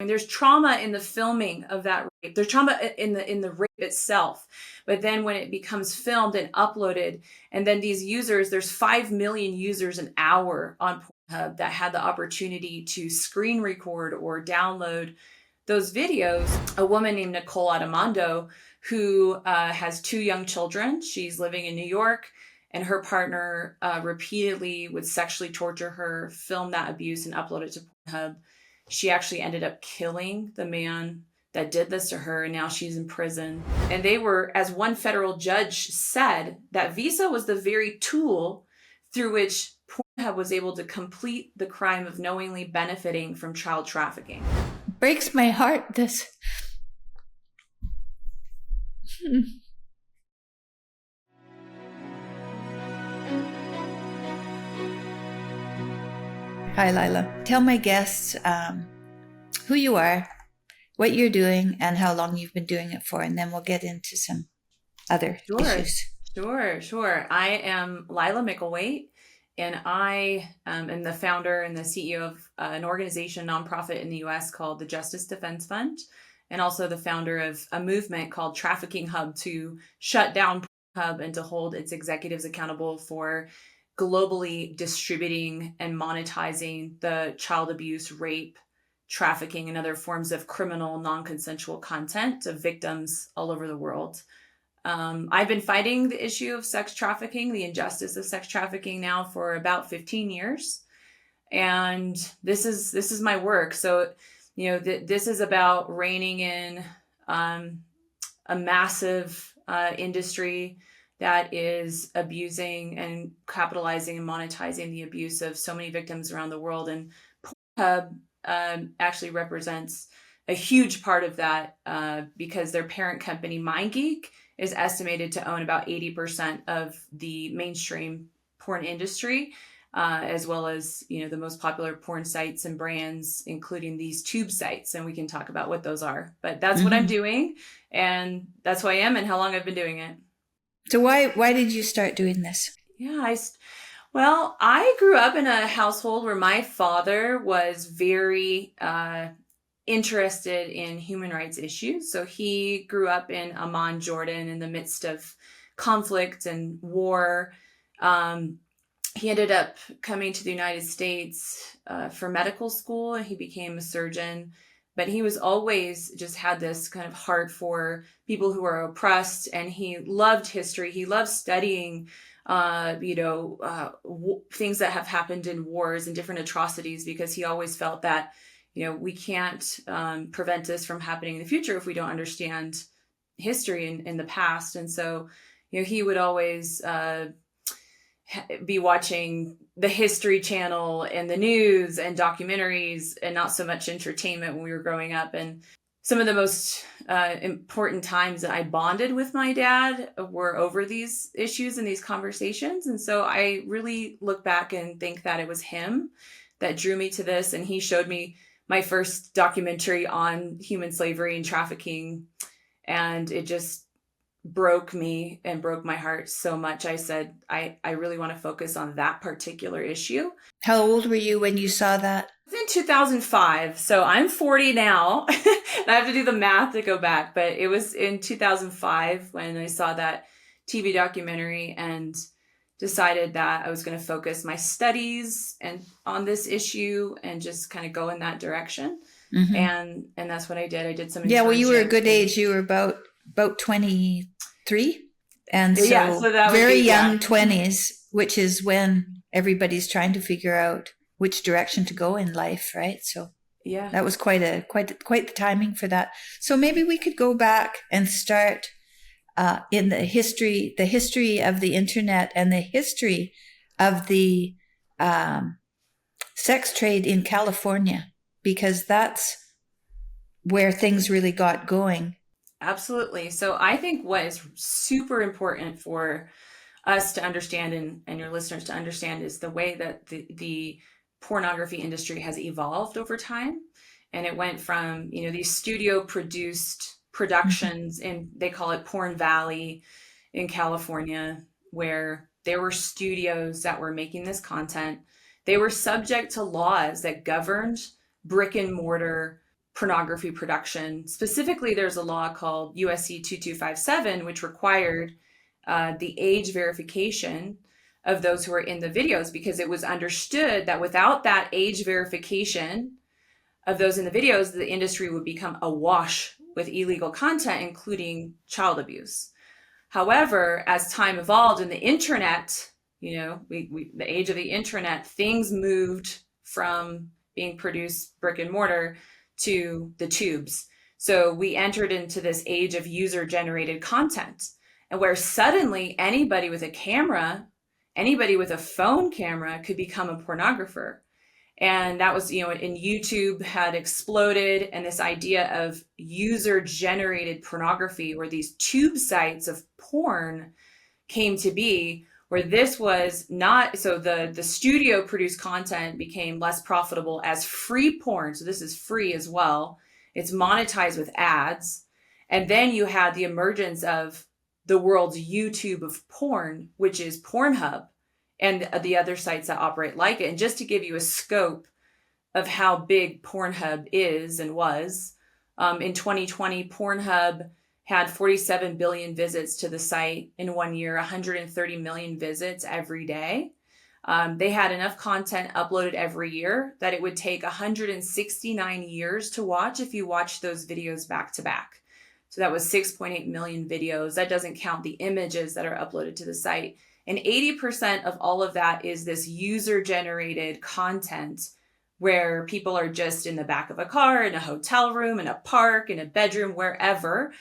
there's trauma in the filming of that rape. There's trauma in the rape itself. But then when it becomes filmed and uploaded, and then these users, there's 5 million users an hour on Pornhub that had the opportunity to screen record or download those videos. A woman named Nicole Adamando, who has 2 young children. She's living in New York, and her partner repeatedly would sexually torture her, film that abuse, and upload it to Pornhub. She actually ended up killing the man that did this to her, and now she's in prison. And they were, as one federal judge said, that Visa was the very tool through which Pornhub was able to complete the crime of knowingly benefiting from child trafficking. Breaks my heart, this. Hi, Laila. Tell my guests who you are, what you're doing, and how long you've been doing it for, and then we'll get into some other issues. Sure. I am Laila Mickelwait, and I am the founder and the CEO of an organization, nonprofit in the U.S. called the Justice Defense Fund, and also the founder of a movement called Traffickinghub to shut down Pornhub and to hold its executives accountable for globally distributing and monetizing the child abuse, rape, trafficking, and other forms of criminal non-consensual content of victims all over the world. I've been fighting the issue of sex trafficking, the injustice of sex trafficking now for about 15 years. And this is my work. So, this is about reining in a massive industry that is abusing and capitalizing and monetizing the abuse of so many victims around the world. And Pornhub actually represents a huge part of that because their parent company, MindGeek, is estimated to own about 80% of the mainstream porn industry, as well as, the most popular porn sites and brands, including these tube sites. And we can talk about what those are. But that's what I'm doing. And that's who I am and how long I've been doing it. So why did you start doing this? Yeah, I grew up in a household where my father was very interested in human rights issues. So he grew up in Amman, Jordan, in the midst of conflict and war. He ended up coming to the United States for medical school, and he became a surgeon. But he was always just had this kind of heart for people who are oppressed, and he loved history. He loved studying, things that have happened in wars and different atrocities, because he always felt that, we can't prevent this from happening in the future if we don't understand history in the past. And so, he would always be watching the History Channel and the news and documentaries, and not so much entertainment when we were growing up. And some of the most important times that I bonded with my dad were over these issues and these conversations. And so I really look back and think that it was him that drew me to this. And he showed me my first documentary on human slavery and trafficking. And it just broke me and broke my heart so much. I said, I really want to focus on that particular issue. How old were you when you saw that? It was in 2005. So I'm 40 now. And I have to do the math to go back. But it was in 2005 when I saw that TV documentary and decided that I was going to focus my studies and on this issue and just kind of go in that direction. And that's what I did. I did some internships. Yeah, well, you were a good age. You were about 23, and so, that very young 20s, which is when everybody's trying to figure out which direction to go in life, right? So yeah, that was quite the timing for that. So maybe we could go back and start in the history of the internet and the history of the sex trade in California, because that's where things really got going. Absolutely. So I think what is super important for us to understand and your listeners to understand is the way that the pornography industry has evolved over time. And it went from, these studio produced productions in, they call it Porn Valley in California, where there were studios that were making this content. They were subject to laws that governed brick and mortar pornography production. Specifically, there's a law called USC 2257, which required the age verification of those who are in the videos, because it was understood that without that age verification of those in the videos, the industry would become awash with illegal content, including child abuse. However, as time evolved in the internet, the age of the internet, things moved from being produced brick and mortar to the tubes. So we entered into this age of user-generated content, and where suddenly anybody with a camera, anybody with a phone camera could become a pornographer. And that was, and YouTube had exploded, and this idea of user-generated pornography, or these tube sites of porn, came to be, where this was not, so the studio produced content became less profitable as free porn. So this is free as well. It's monetized with ads. And then you had the emergence of the world's YouTube of porn, which is Pornhub, and the other sites that operate like it. And just to give you a scope of how big Pornhub is and was, in 2020, Pornhub had 47 billion visits to the site in 1 year, 130 million visits every day. They had enough content uploaded every year that it would take 169 years to watch if you watch those videos back to back. So that was 6.8 million videos. That doesn't count the images that are uploaded to the site. And 80% of all of that is this user-generated content where people are just in the back of a car, in a hotel room, in a park, in a bedroom, wherever,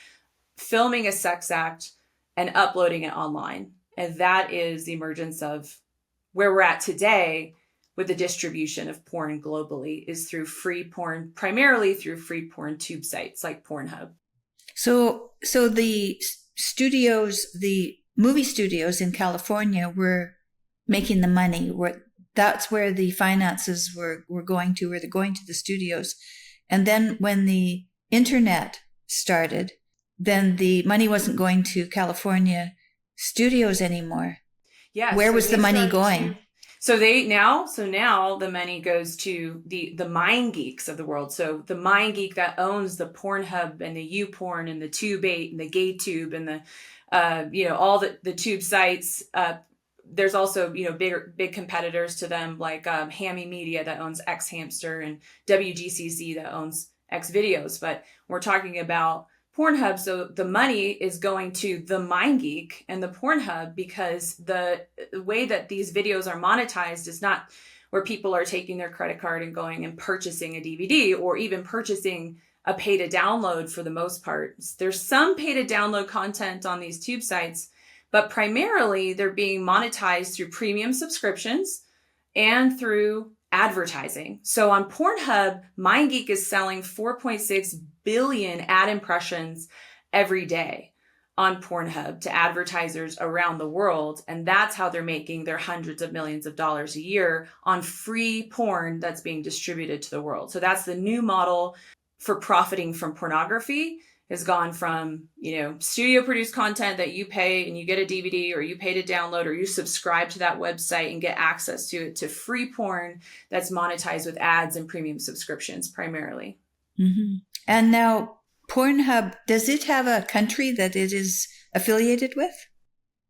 filming a sex act and uploading it online. And that is the emergence of where we're at today with the distribution of porn globally, is through free porn, primarily through free porn tube sites like Pornhub. So the studios, the movie studios in California were making the money. That's where the finances were going to, where they're going to the studios. And then when the internet started, then the money wasn't going to California studios anymore. Yeah. Where was the money going? So now the money goes to the mind geeks of the world. So the mind geek that owns the Pornhub and the YouPorn and the Tube8 and the GayTube and the all the tube sites. There's also big competitors to them, like Hammy Media that owns X Hamster, and WGCC that owns X Videos. But we're talking about Pornhub, so the money is going to the mind geek and the Pornhub, because the way that these videos are monetized is not where people are taking their credit card and going and purchasing a DVD or even purchasing a pay to download. For the most part, there's some pay to download content on these tube sites, but primarily they're being monetized through premium subscriptions and through advertising. So on Pornhub, MindGeek is selling 4.6 billion ad impressions every day on Pornhub to advertisers around the world. And that's how they're making their hundreds of millions of dollars a year on free porn that's being distributed to the world. So that's the new model for profiting from pornography. Has gone from, studio produced content that you pay and you get a DVD, or you pay to download, or you subscribe to that website and get access to it, to free porn that's monetized with ads and premium subscriptions primarily. Mm-hmm. And now Pornhub, does it have a country that it is affiliated with?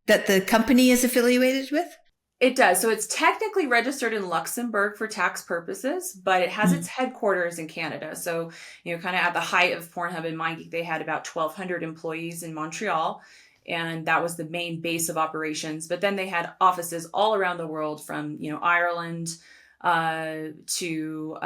That the company is affiliated with? It does. So it's technically registered in Luxembourg for tax purposes, but it has its headquarters in Canada. So, kind of at the height of Pornhub and MindGeek, they had about 1,200 employees in Montreal, and that was the main base of operations. But then they had offices all around the world, from, Ireland to,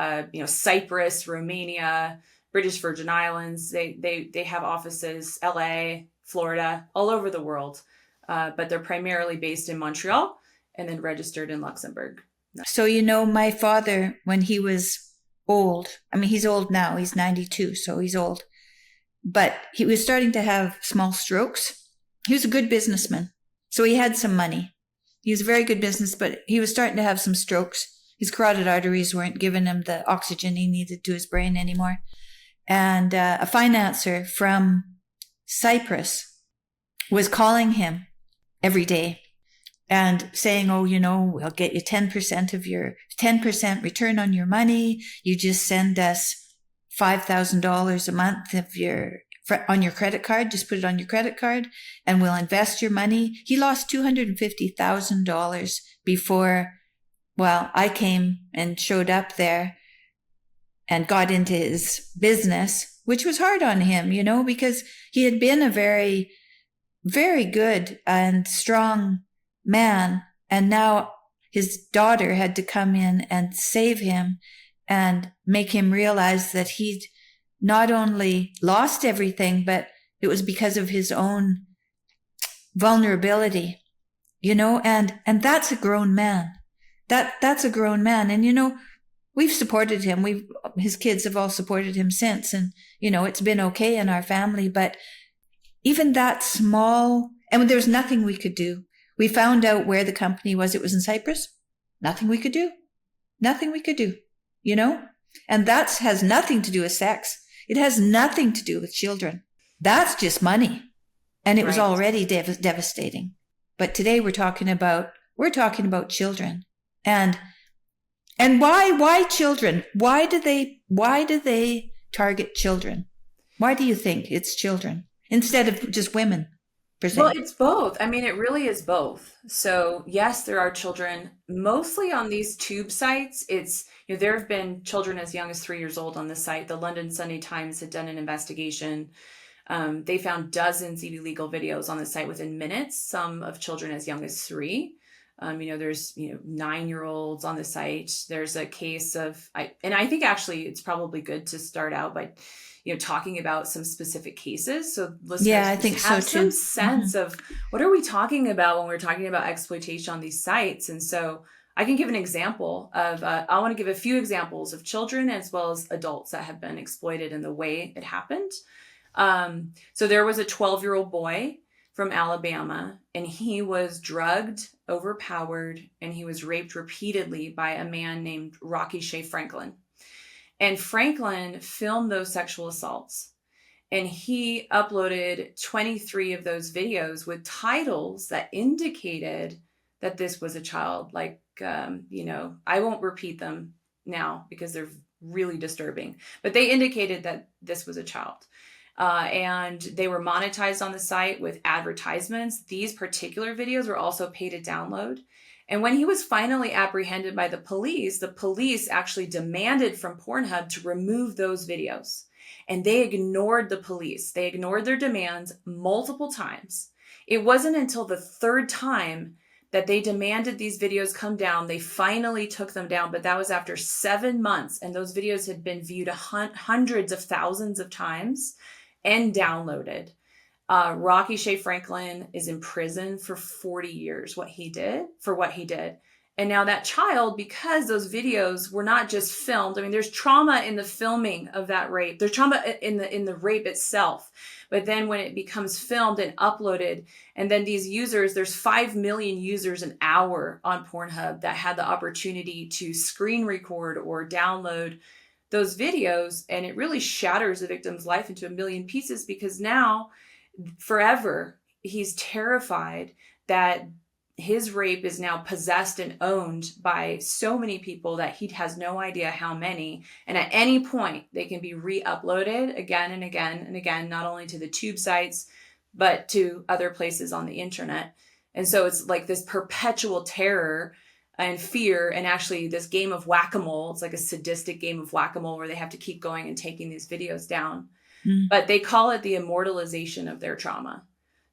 Cyprus, Romania, British Virgin Islands. They have offices, LA, Florida, all over the world. But they're primarily based in Montreal, and then registered in Luxembourg. So, my father, when he was old, he's old now, he's 92, so he's old, but he was starting to have small strokes. He was a good businessman, so he had some money. He was a very good business, but he was starting to have some strokes. His carotid arteries weren't giving him the oxygen he needed to his brain anymore. And a financer from Cyprus was calling him every day and saying, we'll get you 10% of your 10% return on your money. You just send us $5,000 a month on your credit card. Just put it on your credit card and we'll invest your money. He lost $250,000 before, well, I came and showed up there and got into his business, which was hard on him, because he had been a very, very good and strong man. And now his daughter had to come in and save him and make him realize that he'd not only lost everything, but it was because of his own vulnerability, and that's a grown man. That's a grown man. And, we've supported him. His kids have all supported him since. And, it's been okay in our family, but even that small, and there's nothing we could do. We found out where the company was. It was in Cyprus. Nothing we could do. And that has nothing to do with sex. It has nothing to do with children. That's just money. And it was already devastating. But today we're talking about children. And why children? Why do they target children? Why do you think it's children instead of just women? Well, it's both. I mean, it really is both. So yes, there are children mostly on these tube sites. It's, there have been children as young as 3 years old on the site. The London Sunday Times had done an investigation. They found dozens of illegal videos on the site within minutes, some of children as young as 3. There's, 9-year-olds on the site. There's a case of, and I think actually it's probably good to start out by, talking about some specific cases. So listeners I think have so too. some sense of what are we talking about when we're talking about exploitation on these sites. And so I can give an example of, I want to give a few examples of children as well as adults that have been exploited in the way it happened. So there was a 12-year-old boy from Alabama, and he was drugged, overpowered, and he was raped repeatedly by a man named Rocky Shea Franklin. And Franklin filmed those sexual assaults, and he uploaded 23 of those videos with titles that indicated that this was a child. Like, I won't repeat them now because they're really disturbing, but they indicated that this was a child. And they were monetized on the site with advertisements. These particular videos were also paid to download. And when he was finally apprehended by the police actually demanded from Pornhub to remove those videos. And they ignored the police. They ignored their demands multiple times. It wasn't until the third time that they demanded these videos come down. They finally took them down, but that was after 7 months. And those videos had been viewed hundreds of thousands of times and downloaded. Rocky Shea Franklin is in prison for 40 years for what he did. And now that child, because those videos were not just filmed, I mean, there's trauma in the filming of that rape. There's trauma in the rape itself. But then when it becomes filmed and uploaded, and then these users, there's 5 million users an hour on Pornhub that had the opportunity to screen record or download those videos. And it really shatters the victim's life into a million pieces, because now forever he's terrified that his rape is now possessed and owned by so many people that he has no idea how many. And at any point they can be re-uploaded again and again and again, not only to the tube sites, but to other places on the internet. And so it's like this perpetual terror and fear, and actually this game of whack-a-mole. It's like a sadistic game of whack-a-mole where they have to keep going and taking these videos down. But they call it the immortalization of their trauma.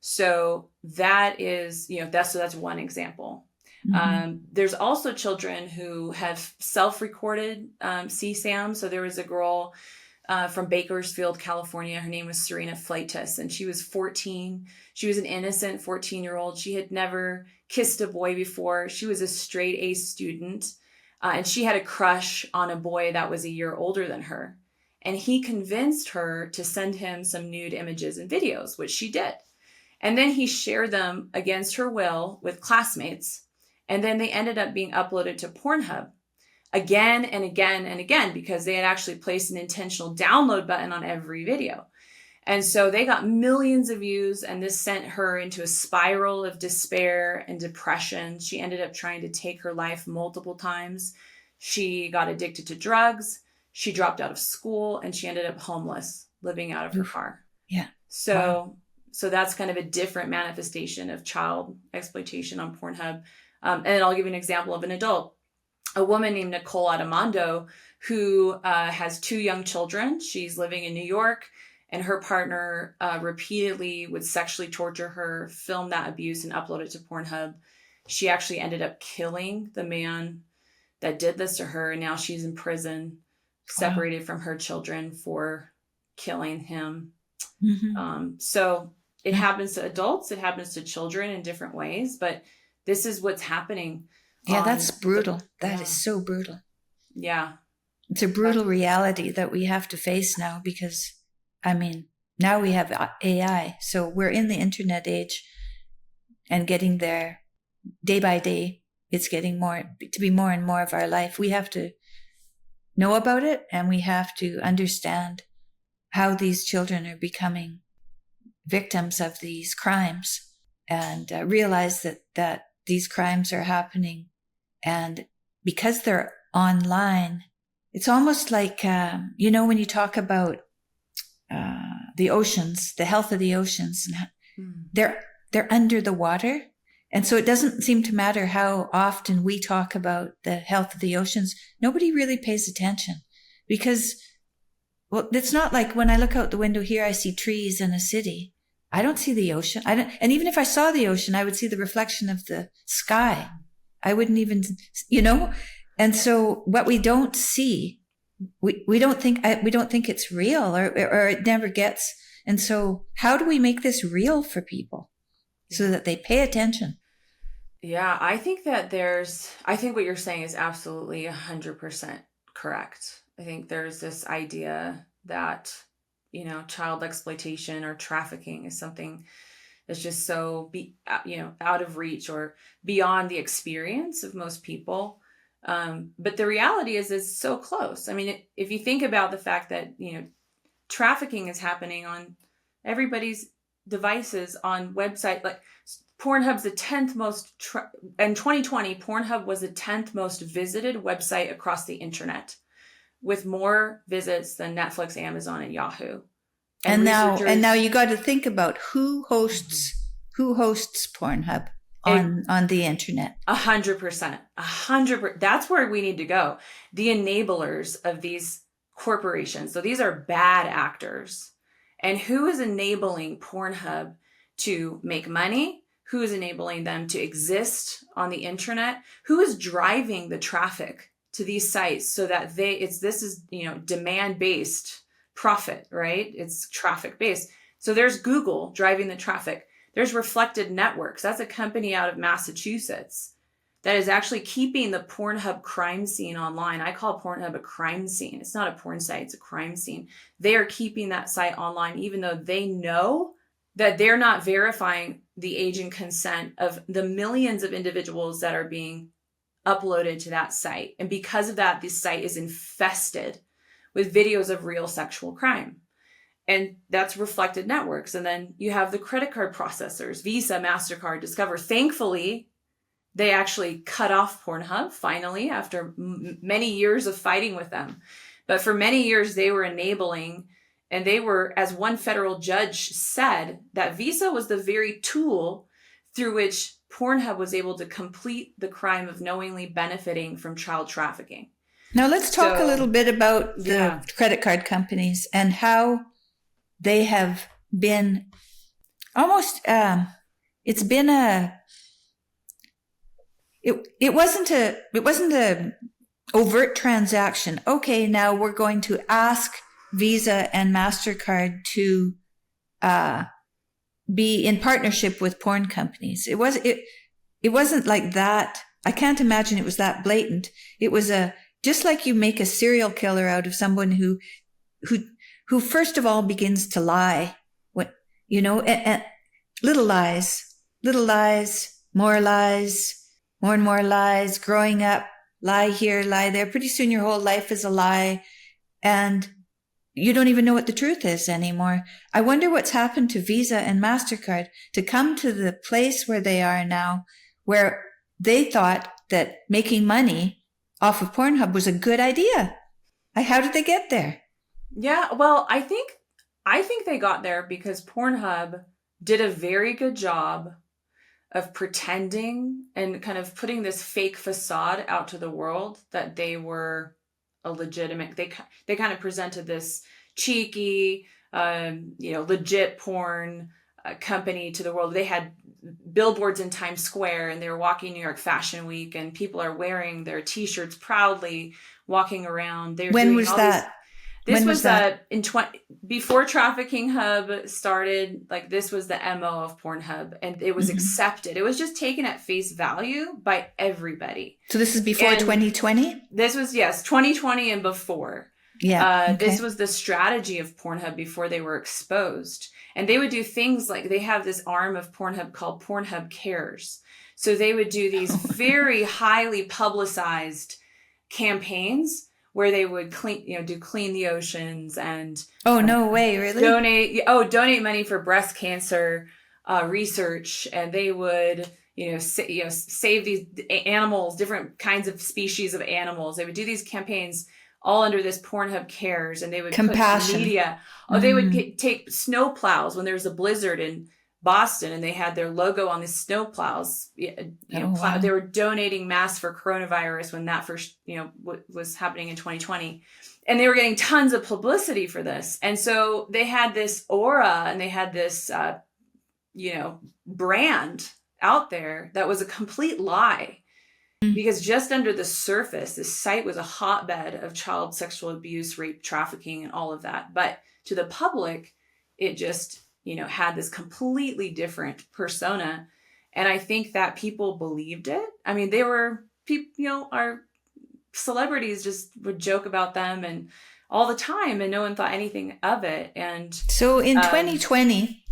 So that is, that's one example. There's also children who have self-recorded CSAM. So there was a girl from Bakersfield, California. Her name was Serena Fleitas, and she was 14. She was an innocent 14-year-old. She had never kissed a boy before. She was a straight A student, and she had a crush on a boy that was a year older than her. And he convinced her to send him some nude images and videos, which she did. And then he shared them against her will with classmates. And then they ended up being uploaded to Pornhub again and again and again, because they had actually placed an intentional download button on every video. And so they got millions of views, and this sent her into a spiral of despair and depression. She ended up trying to take her life multiple times. She got addicted to drugs. She dropped out of school and she ended up homeless, living out of her car. Yeah. So, wow. So that's kind of a different manifestation of child exploitation on Pornhub. And I'll give you an example of an adult, a woman named Nicole Adamando, who has 2 young children. She's living in New York, and her partner repeatedly would sexually torture her, film that abuse, and upload it to Pornhub. She actually ended up killing the man that did this to her, and now she's in prison, separated from her children for killing him. Mm-hmm. So it happens to adults, it happens to children in different ways, but this is what's happening. Yeah, that's brutal. That is so brutal. Yeah. It's a brutal reality that we have to face now because, I mean, now we have AI. So we're in the internet age and getting there day by day. It's getting to be more and more of our life. We have to know about it, and we have to understand how these children are becoming victims of these crimes, and realize that these crimes are happening. And because they're online, it's almost like, when you talk about the oceans, the health of the oceans, they're under the water. And so it doesn't seem to matter how often we talk about the health of the oceans. Nobody really pays attention because, well, it's not like when I look out the window here, I see trees in a city. I don't see the ocean. And even if I saw the ocean, I would see the reflection of the sky. I wouldn't even, And so what we don't see, we don't think it's real, or it never gets. And so how do we make this real for people so that they pay attention? Yeah, I think what you're saying is absolutely 100% correct. I think there's this idea that, child exploitation or trafficking is something that's just so, out of reach or beyond the experience of most people. But the reality is it's so close. I mean, if you think about the fact that, trafficking is happening on everybody's devices, on website, like Pornhub's the 10th most, in 2020, Pornhub was the 10th most visited website across the internet, with more visits than Netflix, Amazon, and Yahoo. And now you got to think about who hosts Pornhub on the internet. 100%. That's where we need to go. The enablers of these corporations. So these are bad actors. And who is enabling Pornhub to make money? Who is enabling them to exist on the internet? Who is driving the traffic to these sites so that this is demand-based profit, right? It's traffic-based. So there's Google driving the traffic. There's Reflected Networks. That's a company out of Massachusetts that is actually keeping the Pornhub crime scene online. I call Pornhub a crime scene. It's not a porn site, it's a crime scene. They are keeping that site online, even though they know that they're not verifying the age and consent of the millions of individuals that are being uploaded to that site. And because of that, this site is infested with videos of real sexual crime. And that's Reflected Networks. And then you have the credit card processors, Visa, MasterCard, Discover. Thankfully, they actually cut off Pornhub finally after many years of fighting with them. But for many years, they were enabling, and they were, as one federal judge said, that Visa was the very tool through which Pornhub was able to complete the crime of knowingly benefiting from child trafficking. Now let's talk a little bit about the credit card companies and how they have been almost, it's been it wasn't a overt transaction. Okay, now we're going to ask Visa and MasterCard to be in partnership with porn companies. It wasn't like that. I can't imagine it was that blatant. It was just like you make a serial killer out of someone who first of all begins to lie, and little lies, more and more lies, growing up, lie here, lie there. Pretty soon your whole life is a lie, and you don't even know what the truth is anymore. I wonder what's happened to Visa and MasterCard to come to the place where they are now, where they thought that making money off of Pornhub was a good idea. How did they get there? Yeah, well, I think they got there because Pornhub did a very good job of pretending and kind of putting this fake facade out to the world that they were a legitimate. They kind of presented this cheeky, legit porn company to the world. They had billboards in Times Square, and they were walking New York Fashion Week, and people are wearing their T-shirts proudly, walking around. When was that? This was before Traffickinghub started. Like, this was the MO of Pornhub, and it was accepted. It was just taken at face value by everybody. So this is before 2020? This was, yes, 2020 and before. Yeah. Okay. This was the strategy of Pornhub before they were exposed. And they would do things like, they have this arm of Pornhub called Pornhub Cares. So they would do these very highly publicized campaigns where they would clean the oceans and no way, really? Donate money for breast cancer research, and they would save these animals, different kinds of species of animals. They would do these campaigns all under this Pornhub Cares, and they would Compassion. Put media. They would take snow plows when there was a blizzard in Boston, and they had their logo on the snow plows. Wow. They were donating masks for coronavirus when that first, was happening in 2020. And they were getting tons of publicity for this. And so they had this aura, and they had this, brand out there that was a complete lie. Because just under the surface, this site was a hotbed of child sexual abuse, rape, trafficking, and all of that. But to the public, it just had this completely different persona. And I think that people believed it. I mean, they were people, our celebrities just would joke about them and all the time, and no one thought anything of it. And so in 2020,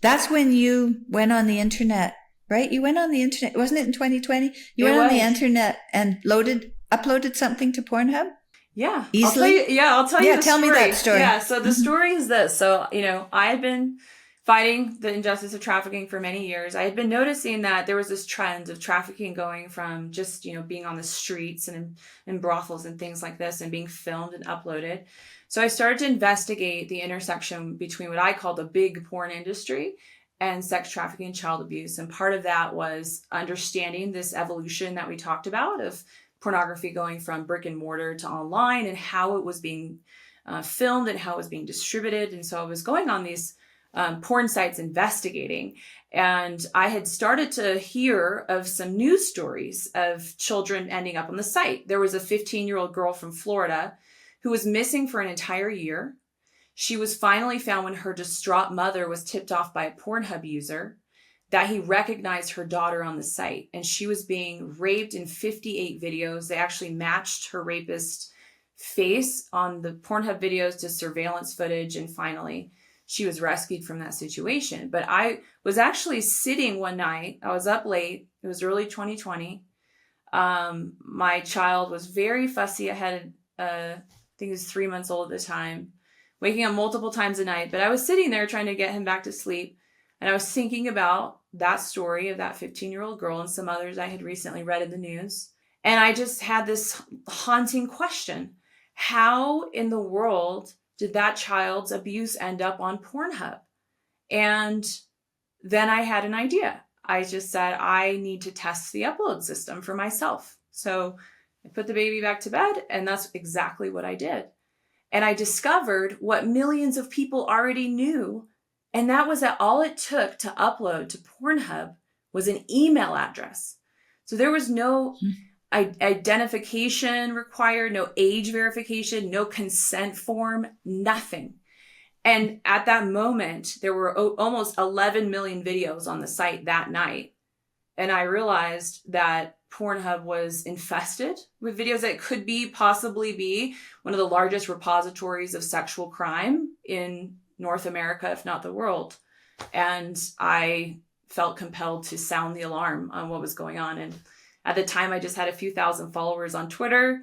that's when you went on the internet, right? You went on the internet. Wasn't it in 2020? You went on the internet and uploaded something to Pornhub? Yeah. Easily? I'll tell you the tell story. me that story. Yeah, so the story is this. So, I had been fighting the injustice of trafficking for many years. I had been noticing that there was this trend of trafficking going from just, being on the streets and in brothels and things like this, and being filmed and uploaded. So I started to investigate the intersection between what I call the big porn industry and sex trafficking and child abuse. And part of that was understanding this evolution that we talked about of pornography going from brick and mortar to online, and how it was being filmed and how it was being distributed. And so I was going on these porn sites investigating, and I had started to hear of some news stories of children ending up on the site. There was a 15-year-old girl from Florida who was missing for an entire year. She was finally found when her distraught mother was tipped off by a Pornhub user that he recognized her daughter on the site, and she was being raped in 58 videos. They actually matched her rapist face on the Pornhub videos to surveillance footage, and finally she was rescued from that situation. But I was actually sitting one night, I was up late, it was early 2020. My child was very fussy. I had, I think he was 3 months old at the time, waking up multiple times a night, but I was sitting there trying to get him back to sleep. And I was thinking about that story of that 15-year-old girl and some others I had recently read in the news. And I just had this haunting question. How in the world did that child's abuse end up on Pornhub? And then I had an idea. I just said, I need to test the upload system for myself. So I put the baby back to bed, and that's exactly what I did. And I discovered what millions of people already knew. And that was that all it took to upload to Pornhub was an email address. So there was no identification required, no age verification, no consent form, nothing. And at that moment, there were almost 11 million videos on the site that night. And I realized that Pornhub was infested with videos that could possibly be one of the largest repositories of sexual crime in North America, if not the world. And I felt compelled to sound the alarm on what was going on. And at the time, I just had a few thousand followers on Twitter.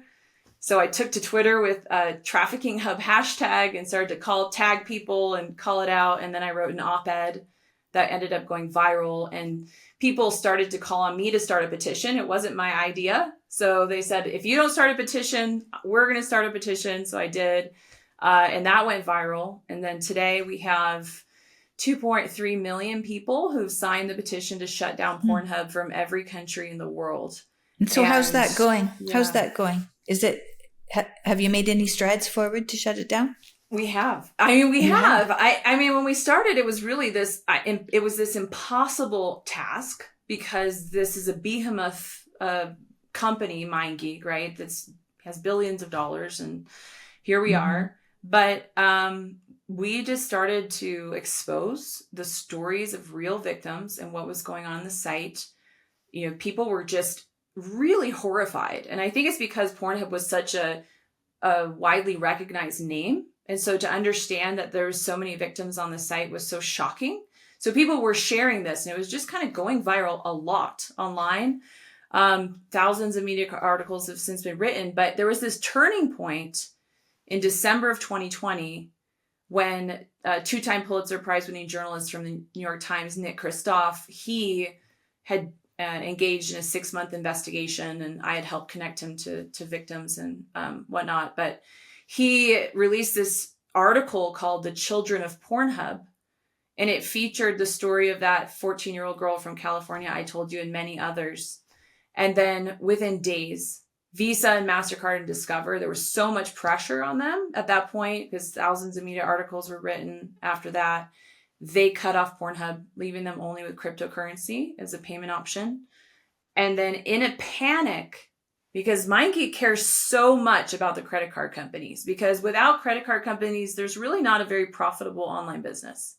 So I took to Twitter with a Traffickinghub hashtag and started to tag people and call it out. And then I wrote an op-ed that ended up going viral, and people started to call on me to start a petition. It wasn't my idea. So they said, if you don't start a petition, we're going to start a petition. So I did. And that went viral. And then today we have 2.3 million people who've signed the petition to shut down Pornhub from every country in the world. And so how's that going? Yeah. How's that going? Have you made any strides forward to shut it down? We have. We have. When we started, it was really this impossible task, because this is a behemoth company, MindGeek, right? That has billions of dollars, and here we are. But we just started to expose the stories of real victims and what was going on the site. People were just really horrified. And I think it's because Pornhub was such a widely recognized name. And so to understand that there was so many victims on the site was so shocking. So people were sharing this, and it was just kind of going viral a lot online. Thousands of media articles have since been written, but there was this turning point in December of 2020 when two-time Pulitzer Prize-winning journalist from the New York Times, Nick Kristof, he had engaged in a 6-month investigation, and I had helped connect him to victims and whatnot. But he released this article called "The Children of Pornhub," and it featured the story of that 14-year-old girl from California I told you, and many others. And then within days, Visa and MasterCard and Discover, there was so much pressure on them at that point, because thousands of media articles were written after that. They cut off Pornhub, leaving them only with cryptocurrency as a payment option. And then in a panic, because MindGeek cares so much about the credit card companies, because without credit card companies, there's really not a very profitable online business.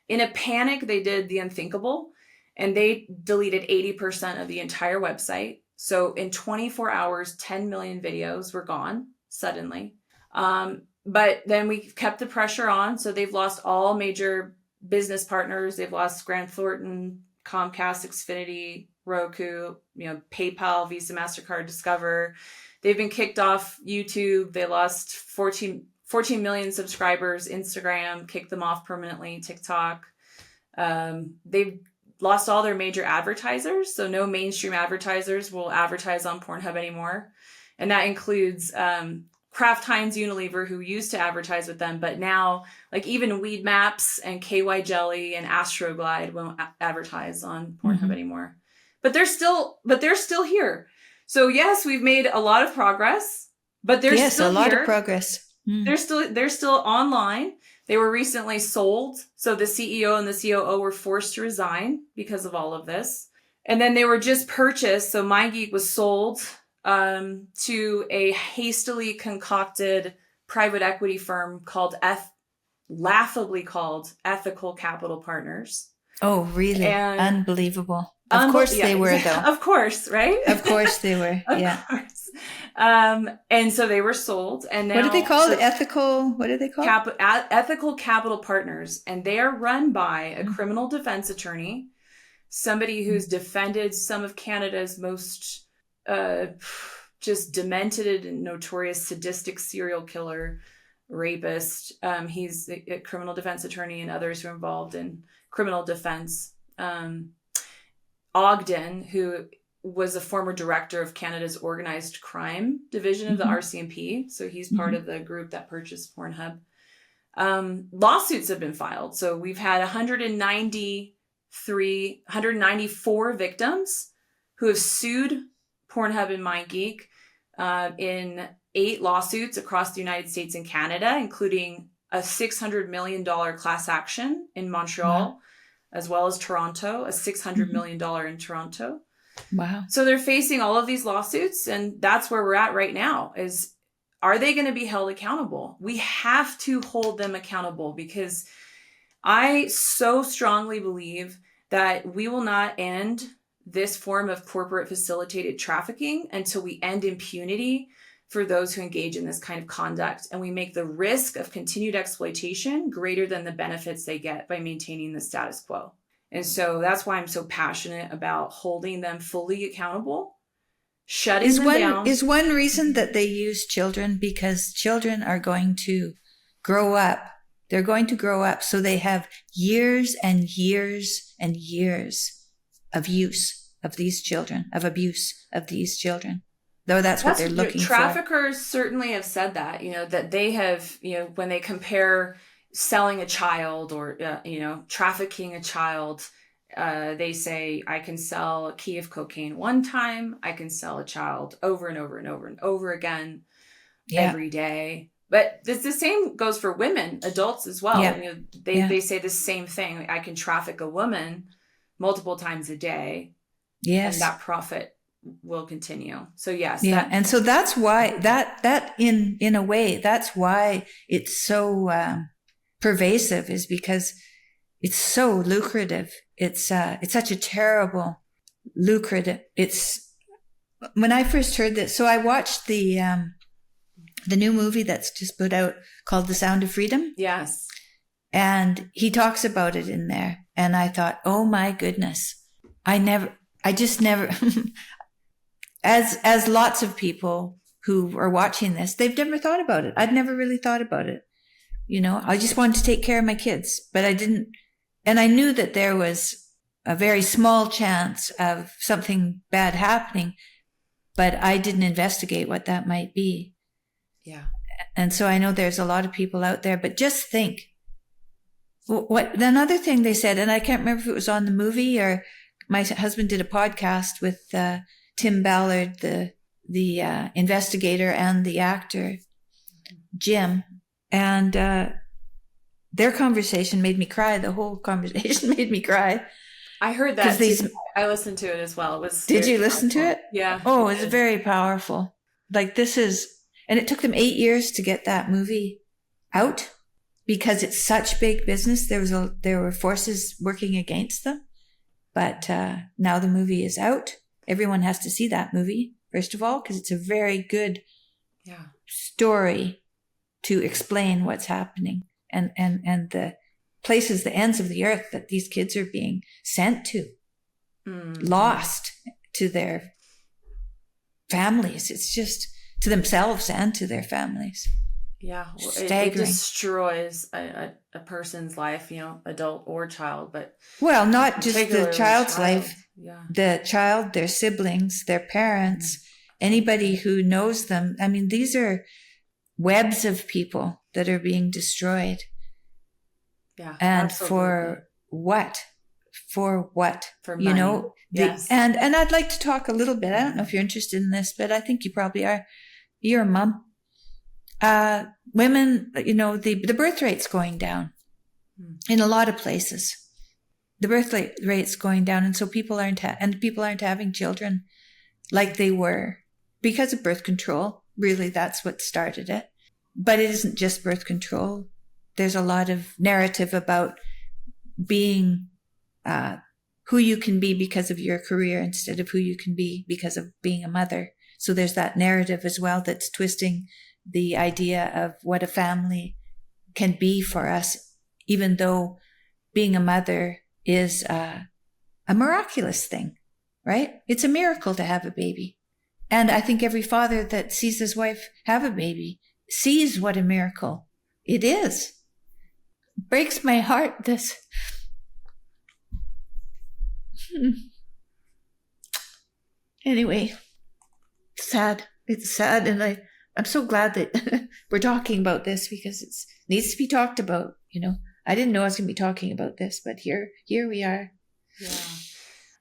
In a panic, they did the unthinkable, and they deleted 80% of the entire website. So in 24 hours, 10 million videos were gone suddenly. But then we kept the pressure on. So they've lost all major business partners. They've lost Grant Thornton, Comcast, Xfinity, Roku, PayPal, Visa, MasterCard, Discover. They've been kicked off YouTube. They lost 14 million subscribers. Instagram kicked them off permanently. TikTok. They've lost all their major advertisers. So no mainstream advertisers will advertise on Pornhub anymore. And that includes Kraft Heinz, Unilever, who used to advertise with them, but now even Weed Maps and KY Jelly and Astroglide won't advertise on Pornhub anymore. But they're still here. So yes, we've made a lot of progress, but they're still here. Yes, a lot of progress. They're still online. They were recently sold. So the CEO and the COO were forced to resign because of all of this. And then they were just purchased. So MindGeek was sold to a hastily concocted private equity firm laughably called Ethical Capital Partners. Oh, really? Unbelievable. Of course they were, though. Of course, right? Of course they were. Of course. And so they were sold. And now, what are they called? What are they called? Ethical Capital Partners. And they are run by a criminal defense attorney, somebody who's defended some of Canada's most just demented and notorious sadistic serial killer, rapist. He's a criminal defense attorney, and others who are involved in criminal defense. Ogden, who was a former director of Canada's organized crime division of the RCMP. So he's part of the group that purchased Pornhub. Lawsuits have been filed. So we've had 194 victims who have sued Pornhub and MindGeek in 8 lawsuits across the United States and Canada, including a $600 million class action in Montreal, as well as Toronto, a $600 million in Toronto. Wow. So they're facing all of these lawsuits, and that's where we're at right now is, are they going to be held accountable? We have to hold them accountable, because I so strongly believe that we will not end this form of corporate facilitated trafficking until we end impunity for those who engage in this kind of conduct, and we make the risk of continued exploitation greater than the benefits they get by maintaining the status quo. And so that's why I'm so passionate about holding them fully accountable, shutting them down. Is one reason that they use children because children are going to grow up They're going to grow up. So they have years and years and years of use of these children, of abuse of these children. Though that's what they're looking for. Traffickers certainly have said that, that they have, when they compare selling a child or, trafficking a child, they say, I can sell a key of cocaine one time. I can sell a child over and over and over and over again every day. But the same goes for women, adults as well. Yeah. They say the same thing. I can traffic a woman multiple times a day. Yes. And that profit will continue. So yes. Yeah. And so that's why that in a way, that's why it's so pervasive, is because it's so lucrative. It's such a terrible lucrative. It's when I first heard this. So I watched the new movie that's just put out called The Sound of Freedom. Yes. And he talks about it in there. And I thought, oh my goodness, I just never, as lots of people who are watching this, they've never thought about it. I'd never really thought about it. I just wanted to take care of my kids, but I didn't. And I knew that there was a very small chance of something bad happening, but I didn't investigate what that might be. Yeah. And so I know there's a lot of people out there, but just think another thing they said, and I can't remember if it was on the movie or my husband did a podcast with Tim Ballard, the investigator, and the actor, Jim. And their conversation made me cry. The whole conversation made me cry. I heard that. I listened to it as well. It was. Did you listen to it? Yeah. Oh, it's very powerful. Like and it took them 8 years to get that movie out because it's such big business. There were forces working against them. But now the movie is out. Everyone has to see that movie, first of all, because it's a very good story to explain what's happening and the places, the ends of the earth that these kids are being sent to, lost to their families. It's just to themselves and to their families. Yeah, well, it destroys a person's life, adult or child, but not just the child's life. Yeah. The child, their siblings, their parents, anybody who knows them. I mean, these are webs of people that are being destroyed. Yeah, and absolutely. For what? For what? For money. Yes. And I'd like to talk a little bit. I don't know if you're interested in this, but I think you probably are. You're a mom. Women, the birth rate's going down in a lot of places. The birth rate's going down. And so people aren't having children like they were because of birth control. Really, that's what started it. But it isn't just birth control. There's a lot of narrative about being, who you can be because of your career instead of who you can be because of being a mother. So there's that narrative as well that's twisting the idea of what a family can be for us, even though being a mother is a miraculous thing, right? It's a miracle to have a baby. And I think every father that sees his wife have a baby sees what a miracle it is. It breaks my heart, this. Anyway, sad. It's sad, and I'm so glad that we're talking about this because it needs to be talked about. I didn't know I was going to be talking about this, but here we are. Yeah,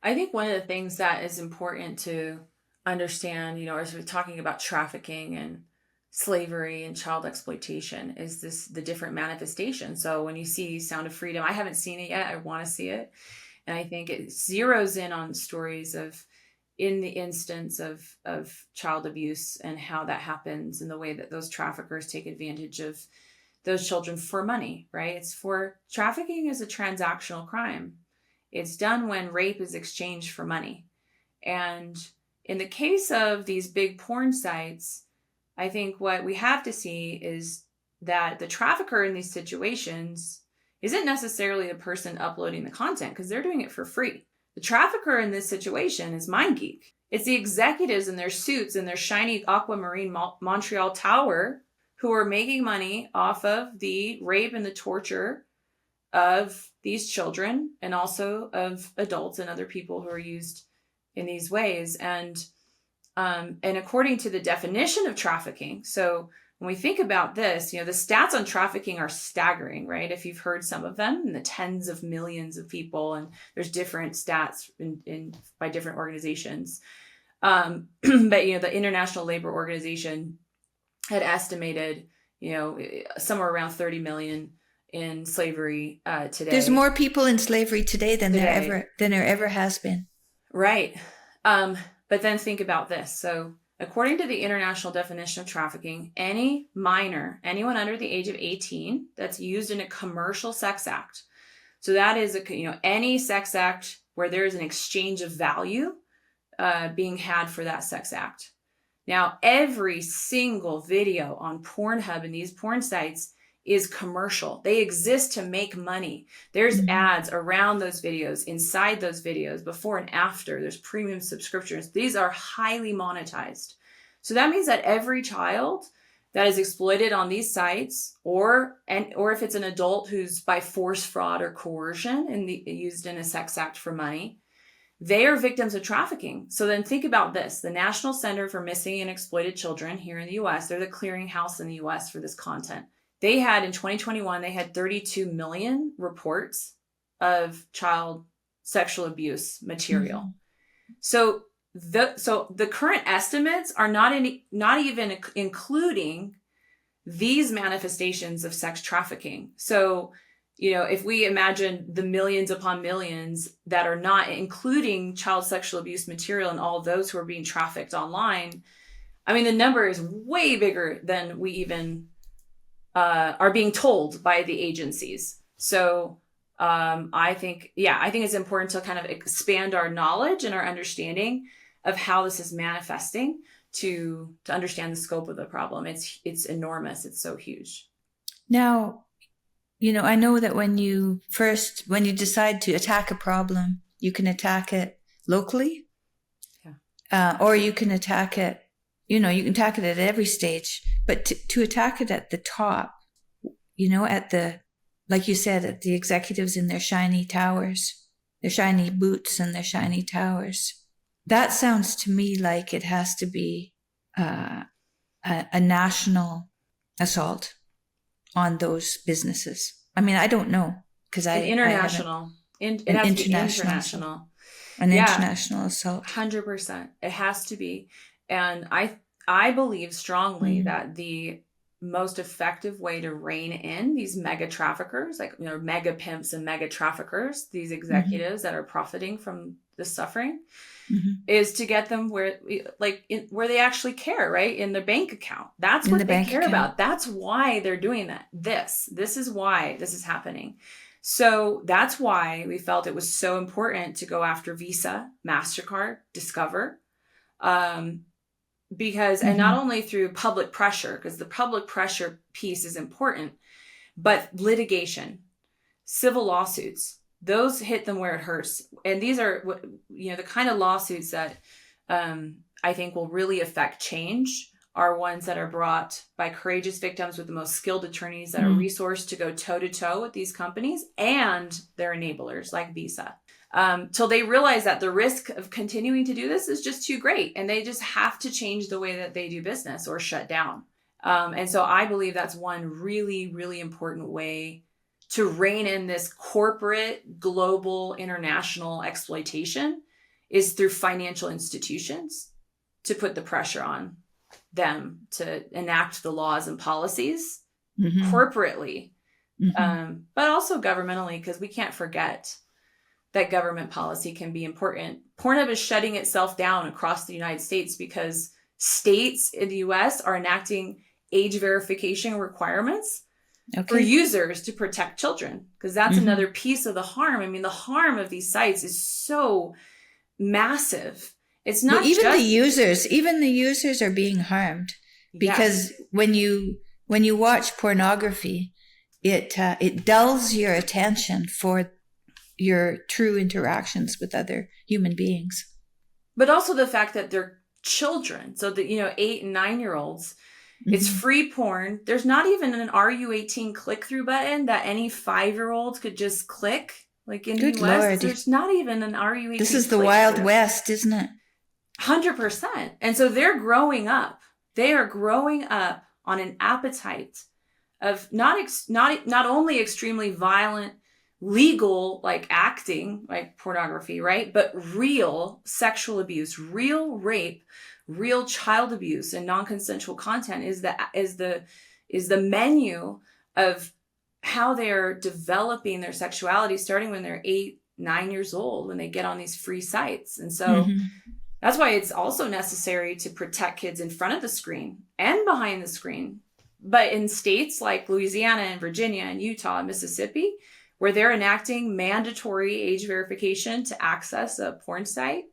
I think one of the things that is important to understand, as we're talking about trafficking and slavery and child exploitation, is the different manifestations. So when you see Sound of Freedom, I haven't seen it yet. I want to see it, and I think it zeroes in on stories of, in the instance of child abuse and how that happens and the way that those traffickers take advantage of those children for money, right? Trafficking is a transactional crime. It's done when rape is exchanged for money. And in the case of these big porn sites, I think what we have to see is that the trafficker in these situations isn't necessarily the person uploading the content because they're doing it for free. The trafficker in this situation is MindGeek. It's the executives in their suits and their shiny aquamarine Montreal tower who are making money off of the rape and the torture of these children, and also of adults and other people who are used in these ways. And according to the definition of trafficking, so when we think about this, the stats on trafficking are staggering, right? If you've heard some of them, in the tens of millions of people, and there's different stats by different organizations. But the International Labor Organization had estimated, somewhere around 30 million in slavery today. There's more people in slavery today than there ever has been. Right. But then think about this. So according to the international definition of trafficking, any minor, anyone under the age of 18 that's used in a commercial sex act. So that is any sex act where there is an exchange of value being had for that sex act. Now, every single video on Pornhub and these porn sites is commercial. They exist to make money. There's ads around those videos, inside those videos, before and after. There's premium subscriptions. These are highly monetized. So that means that every child that is exploited on these sites, or if it's an adult who's by force, fraud, or coercion and used in a sex act for money, they are victims of trafficking. So then think about this. The National Center for Missing and Exploited Children here in the U.S., they're the clearinghouse in the U.S. for this content. They had, in 2021, they had 32 million reports of child sexual abuse material. So the current estimates are not even including these manifestations of sex trafficking. So, if we imagine the millions upon millions that are not including child sexual abuse material and all those who are being trafficked online, I mean, the number is way bigger than we even are being told by the agencies. So I think it's important to kind of expand our knowledge and our understanding of how this is manifesting to understand the scope of the problem. It's enormous. It's so huge. Now, I know that when you decide to attack a problem, you can attack it locally, or you can attack it, you can attack it at every stage, but to attack it at the top, like you said, at the executives in their shiny towers, their shiny boots and their shiny towers, that sounds to me like it has to be a national assault on those businesses. I mean, I don't know, because international. It has to be international. An international assault. 100%. It has to be. And I believe strongly that the most effective way to rein in these mega traffickers, like mega pimps and mega traffickers, these executives that are profiting from the suffering, is to get them where they actually care, right? In their bank account. That's what they care about. That's why they're doing that. This is why this is happening. So that's why we felt it was so important to go after Visa, MasterCard, Discover, because, and not only through public pressure, because the public pressure piece is important, but litigation, civil lawsuits, those hit them where it hurts. And these are, the kind of lawsuits that I think will really affect change are ones that are brought by courageous victims with the most skilled attorneys that are resourced to go toe-to-toe with these companies and their enablers like Visa. Till they realize that the risk of continuing to do this is just too great, and they just have to change the way that they do business or shut down. And so I believe that's one really, really important way to rein in this corporate, global, international exploitation is through financial institutions to put the pressure on them to enact the laws and policies corporately, but also governmentally, because we can't forget that government policy can be important. Pornhub is shutting itself down across the United States because states in the US are enacting age verification requirements for users to protect children, because that's another piece of the harm. I mean, the harm of these sites is so massive. It's not even the users are being harmed, because when you watch pornography, it dulls your attention for your true interactions with other human beings. But also the fact that they're children. So that, 8 and 9-year-olds, It's free porn. There's not even an Are You 18 click-through button that any 5-year-old could just click. Like in the US, Lord. There's not even an Are You 18 This is the Wild West, isn't it? 100%. And so they're growing up. They are growing up on an appetite of not only extremely violent, legal, like acting, like pornography, right? But real sexual abuse, real rape, real child abuse, and non-consensual content is the menu of how they're developing their sexuality, starting when they're 8, 9 years old, when they get on these free sites. And so that's why it's also necessary to protect kids in front of the screen and behind the screen. But in states like Louisiana and Virginia and Utah and Mississippi, where they're enacting mandatory age verification to access a porn site,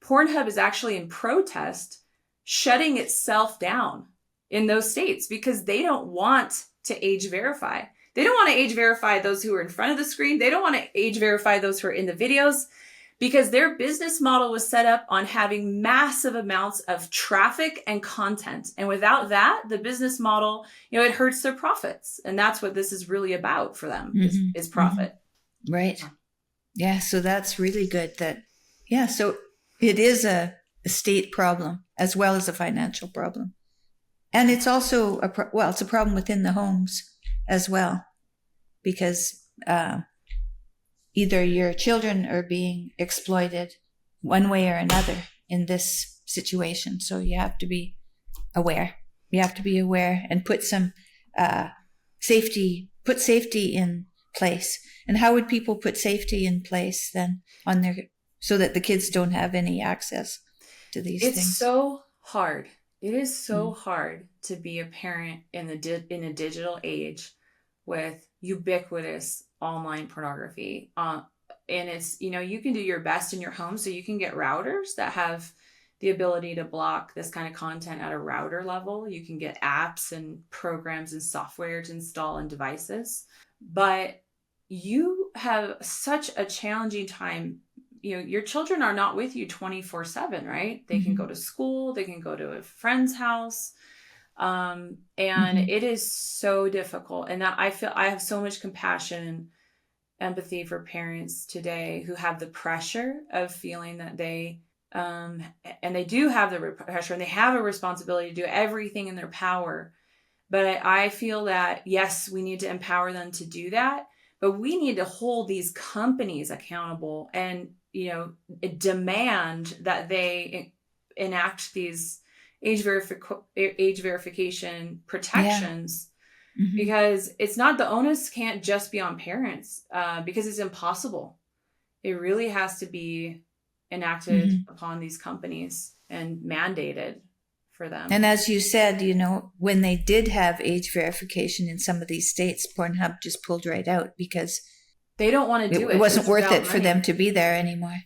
Pornhub is actually in protest, shutting itself down in those states because they don't want to age verify. They don't want to age verify those who are in front of the screen. They don't want to age verify those who are in the videos, because their business model was set up on having massive amounts of traffic and content. And without that, the business model, it hurts their profits. And that's what this is really about for them, is profit. Right. Yeah. So that's really good so it is a state problem as well as a financial problem. And it's also it's a problem within the homes as well, because either your children are being exploited one way or another in this situation. So you have to be aware. You have to be aware and put some safety in place. And how would people put safety in place then so that the kids don't have any access to these things? It's so hard. It is so hard to be a parent in a digital age with ubiquitous online pornography. And it's, you can do your best in your home. So you can get routers that have the ability to block this kind of content at a router level. You can get apps and programs and software to install on devices. But you have such a challenging time. Your children are not with you 24/7, right? They can go to school, they can go to a friend's house. And it is so difficult. And I feel I have so much compassion and empathy for parents today who have the pressure of feeling that they, and they do have the pressure and they have a responsibility to do everything in their power. But I feel that, yes, we need to empower them to do that, but we need to hold these companies accountable and, demand that they enact these age verification protections, because it's not, the onus can't just be on parents, because it's impossible. It really has to be enacted upon these companies and mandated for them. And as you said, when they did have age verification in some of these states, Pornhub just pulled right out because they don't want to do it. It wasn't worth it for them to be there anymore.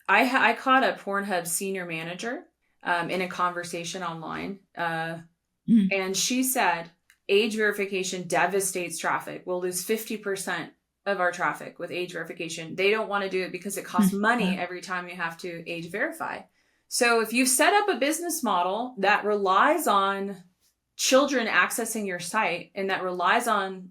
I caught a Pornhub senior manager in a conversation online. And she said, age verification devastates traffic. We'll lose 50% of our traffic with age verification. They don't want to do it because it costs money every time you have to age verify. So if you set up a business model that relies on children accessing your site and that relies on,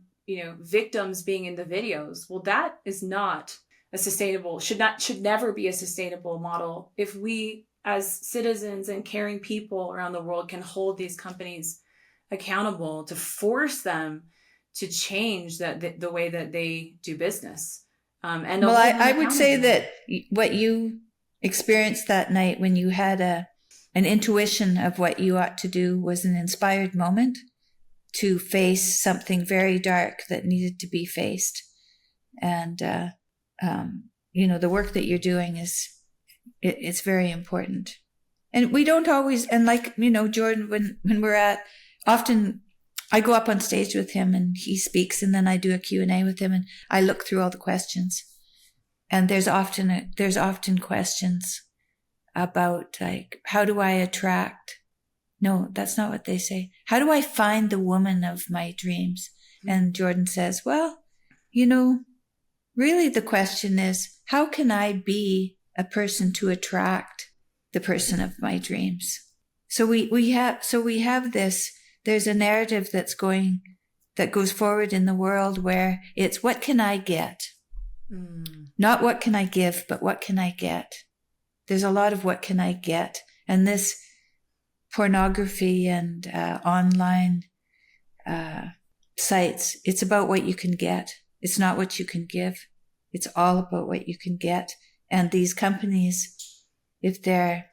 victims being in the videos, well, that is not a sustainable, should never be a sustainable model. If we as citizens and caring people around the world can hold these companies accountable to force them to change the way that they do business. And I would say that what you experienced that night when you had an intuition of what you ought to do was an inspired moment to face something very dark that needed to be faced. And, the work that you're doing it's very important. And we don't always, and like, Jordan, when we're often I go up on stage with him and he speaks, and then I do a Q&A with him and I look through all the questions. And there's often questions about, like, how do I attract? No, that's not what they say. How do I find the woman of my dreams? And Jordan says, well, really the question is, how can I be a person to attract the person of my dreams? So we have this there's a narrative that goes forward in the world where it's what can I get? Not what can I give, but what can I get? There's a lot of what can I get. And this pornography and online sites, it's about what you can get. It's not what you can give. It's all about what you can get. And these companies, if they're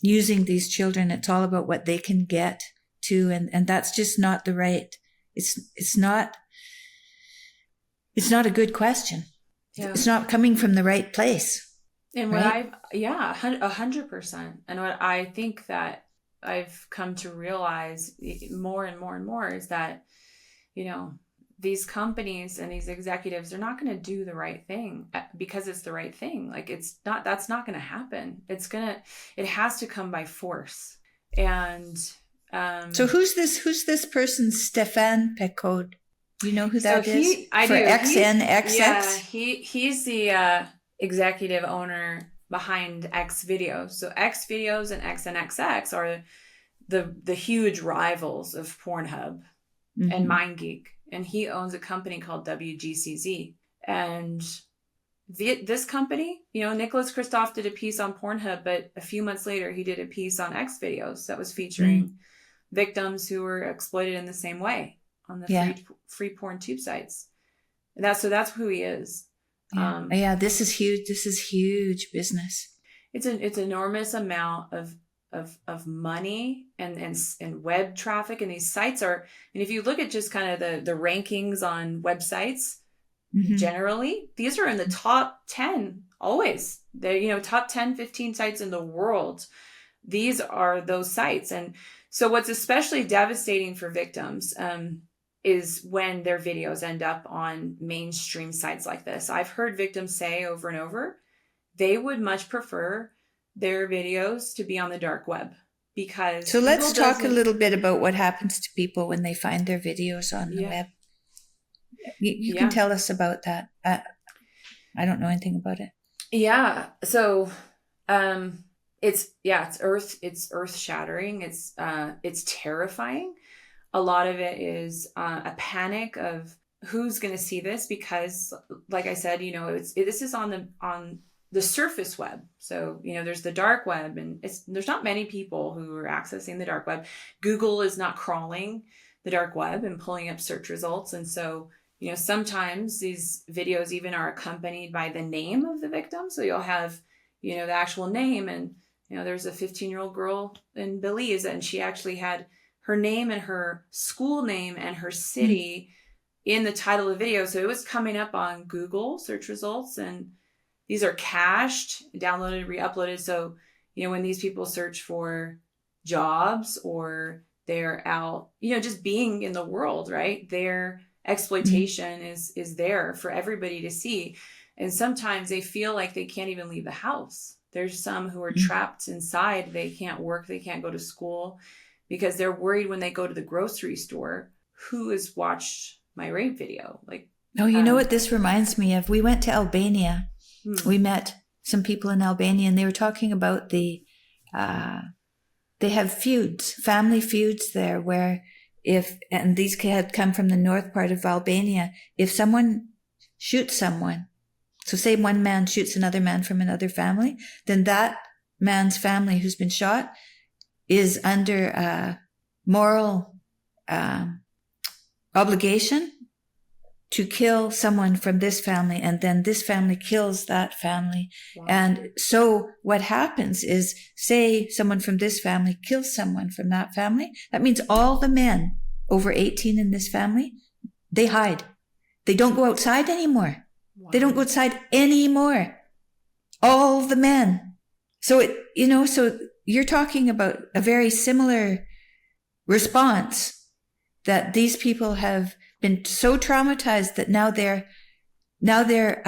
using these children, it's all about what they can get to. And that's just not the right, it's not a good question. Yeah. It's not coming from the right place. And what 100%. And what I think that I've come to realize more and more and more is that, these companies and these executives, they're not going to do the right thing because it's the right thing. Like that's not going to happen. It has to come by force. And, so who's this person, Stefan Pecode? Do you know who that is? I do. XNXX? Yeah, he's the executive owner behind X Videos. So X Videos and XNXX are the huge rivals of Pornhub and MindGeek. And he owns a company called WGCZ. And this company, Nicholas Kristof did a piece on Pornhub, but a few months later, he did a piece on X Videos that was featuring victims who were exploited in the same way on the free porn tube sites. And that's who he is. Yeah. This is huge. This is huge business. It's enormous amount of money and web traffic, and these sites are, and if you look at just kind of the rankings on websites, generally, these are in the top 10 always. They're, top 10, 15 sites in the world. These are those sites. And so what's especially devastating for victims is when their videos end up on mainstream sites like this. I've heard victims say over and over, they would much prefer their videos to be on the dark web because. So let's talk a little bit about what happens to people when they find their videos on the web. You can tell us about that. I don't know anything about it. Yeah. So, it's earth shattering. It's terrifying. A lot of it is a panic of who's going to see this because, like I said, this is on the surface web. So, there's the dark web, and there's not many people who are accessing the dark web. Google is not crawling the dark web and pulling up search results. And so, sometimes these videos even are accompanied by the name of the victim. So you'll have, the actual name, and, there's a 15-year-old girl in Belize, and she actually had her name and her school name and her city in the title of the video. So it was coming up on Google search results, and these are cached, downloaded, re-uploaded. So, when these people search for jobs or they're out, just being in the world, right? Their exploitation is there for everybody to see. And sometimes they feel like they can't even leave the house. There's some who are trapped inside. They can't work. They can't go to school because they're worried when they go to the grocery store, who has watched my rape video? You know what this reminds me of? We went to Albania. We met some people in Albania, and they were talking about they have feuds, family feuds there, where and these had come from the north part of Albania, if someone shoots someone, so say one man shoots another man from another family, then that man's family who's been shot is under moral obligation to kill someone from this family, and then this family kills that family. Wow. And so what happens is, say someone from this family kills someone from that family, that means all the men over 18 in this family, they hide. They don't go outside anymore. Wow. They don't go outside anymore. All the men. So so you're talking about a very similar response, that these people have been so traumatized that now they're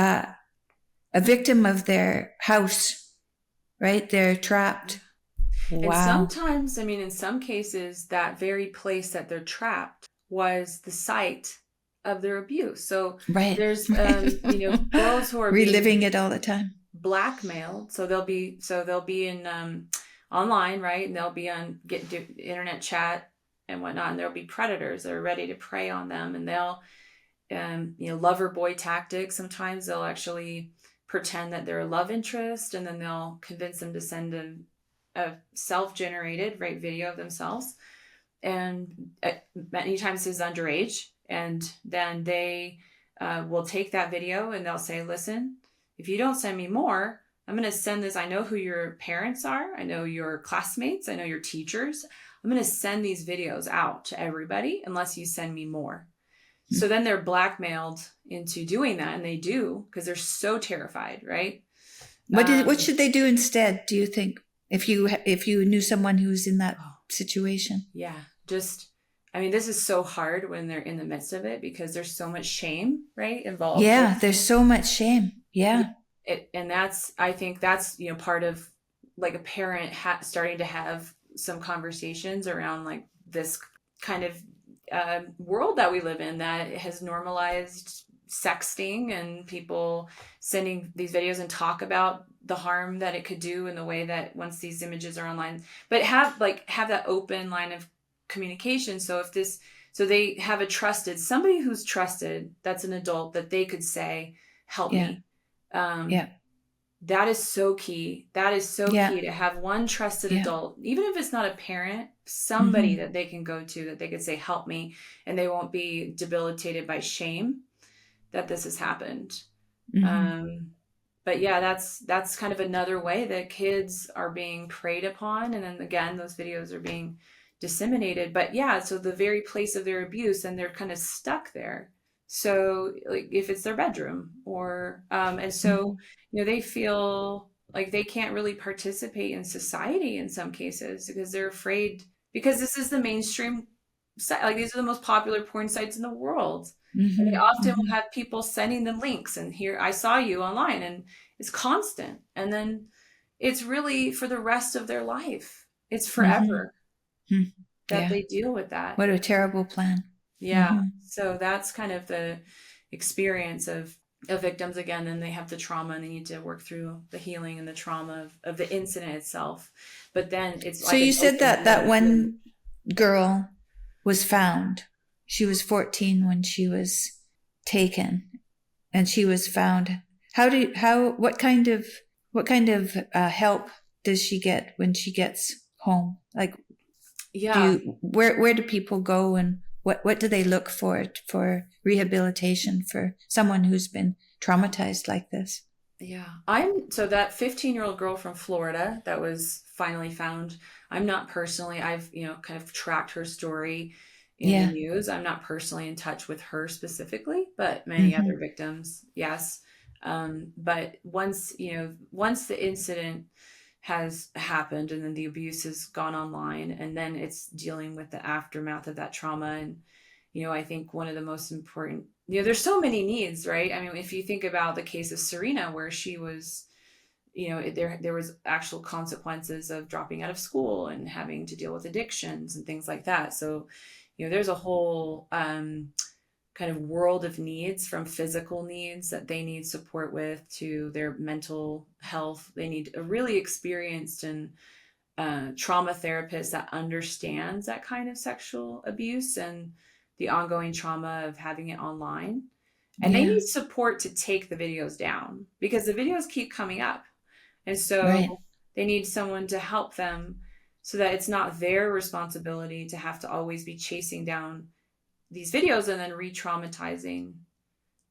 a victim of their house, right? They're trapped. Wow. And sometimes, in some cases, that very place that they're trapped was the site of their abuse. So there's, girls who are reliving it all the time, blackmailed. So they'll be in online, right? And they'll be on internet chat. and whatnot. And there'll be predators that are ready to prey on them, and they'll, lover boy tactics. Sometimes they'll actually pretend that they're a love interest, and then they'll convince them to send a self-generated video of themselves, and many times it's underage, and then they will take that video and they'll say, listen, if you don't send me more, I'm going to send this. I know who your parents are. I know your classmates. I know your teachers. I'm going to send these videos out to everybody unless you send me more. So then they're blackmailed into doing that, and they do, because they're so terrified, right? What should they do instead, do you think, if you knew someone who's in that situation? Yeah, this is so hard when they're in the midst of it, because there's so much shame, right, involved. Yeah, there's so much shame. Yeah. I think that's part of like a parent starting to have some conversations around like this kind of world that we live in that has normalized sexting and people sending these videos and talk about the harm that it could do in the way that once these images are online, but have that open line of communication. So they have somebody who's trusted, that's an adult, that they could say, help me. That is so key. That is so key, to have one trusted adult, even if it's not a parent, somebody that they can go to, that they could say, help me, and they won't be debilitated by shame that this has happened. But yeah, that's kind of another way that kids are being preyed upon. And then again, those videos are being disseminated. But yeah, so the very place of their abuse, and they're kind of stuck there. So like if it's their bedroom or, and so, they feel like they can't really participate in society in some cases because they're afraid, because this is the mainstream site. Like these are the most popular porn sites in the world. And they often will have people sending them links, and here, I saw you online, and it's constant. And then it's really for the rest of their life. It's forever that they deal with that. What a terrible plan. Yeah. So that's kind of the experience of victims again, and they have the trauma, and they need to work through the healing and the trauma of the incident itself. But then it's so you said that one girl was found. She was 14 when she was taken, and she was found. What kind of help does she get when she gets home? Like, where do people go, and what do they look for rehabilitation for someone who's been traumatized like this? Yeah. So that 15-year-old girl from Florida that was finally found, I'm not personally, I've, kind of tracked her story in the news. I'm not personally in touch with her specifically, but many other victims, yes. But once the incident has happened, and then the abuse has gone online, and then it's dealing with the aftermath of that trauma. And, I think one of the most important, there's so many needs, right? I mean, if you think about the case of Serena, where she was, there was actual consequences of dropping out of school and having to deal with addictions and things like that. So, there's a whole kind of world of needs, from physical needs that they need support with to their mental health. They need a really experienced and trauma therapist that understands that kind of sexual abuse and the ongoing trauma of having it online. And they need support to take the videos down, because the videos keep coming up. And so they need someone to help them, so that it's not their responsibility to have to always be chasing down these videos and then re-traumatizing